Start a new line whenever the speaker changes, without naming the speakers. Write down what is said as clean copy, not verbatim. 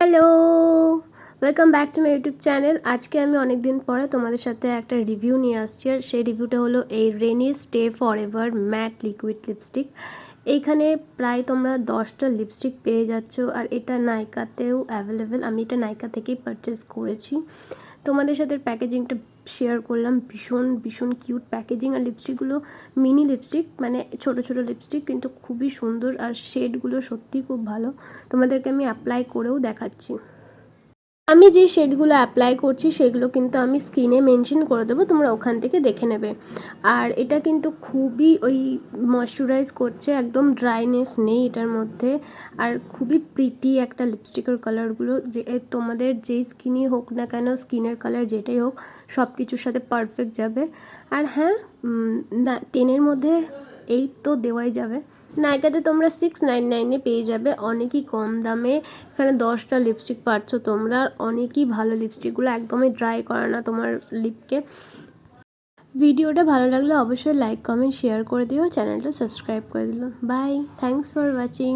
Hello, welcome back to my YouTube channel. আজকে আমি অনেক দিন পরে তোমাদের সাথে একটা রিভিউ নিয়ে আসছি, আর সেই রিভিউটা হলো এই Renee stay forever matte liquid lipstick. এইখানে প্রায় তোমরা 10টা লিপস্টিক পেয়ে যাচ্ছ, আর এটা নাইকাতেও অ্যাভেলেবেল। আমি এটা নাইকা থেকেই পারচেস করেছি। তোমাদের সাথে প্যাকেজিংটা শেয়ার করলাম, ভীষণ ভীষণ কিউট প্যাকেজিং। আর লিপস্টিকগুলো মিনি লিপস্টিক, মানে ছোট ছোট লিপস্টিক, কিন্তু খুবই সুন্দর, আর শেডগুলো সত্যিই খুব ভালো। তোমাদেরকে আমি অ্যাপ্লাই করেও দেখাচ্ছি। আমি যে শেডগুলো অ্যাপ্লাই করছি সেগুলো কিন্তু আমি স্ক্রিনে মেনশন করে দেবো, তোমরা ওখান থেকে দেখে নেবে। আর এটা কিন্তু খুবই ময়শ্চারাইজ করছে, একদম ড্রাইনেস নেই এটার মধ্যে। আর খুবই প্রিটি একটা লিপস্টিকের কালারগুলো, যে তোমাদের যেই স্কিনই হোক না কেন, স্কিনের কালার যেটাই হোক, সব কিছুর সাথে পারফেক্ট যাবে। আর হ্যাঁ, 10-এর মধ্যে 8 তো দেওয়াই যাবে। নাইকাতে তোমরা 699-এ পেয়ে যাবে, অনেকই কম দামে। এখানে 10টা লিপস্টিক পাচ্ছ তোমরা, অনেকই ভালো লিপস্টিকগুলো, একদমই ড্রাই করে না তোমার লিপকে। ভিডিওটা ভালো লাগলে অবশ্যই লাইক, কমেন্ট, শেয়ার করে দিও, চ্যানেলটা সাবস্ক্রাইব করে দিও। Bye, thanks for watching.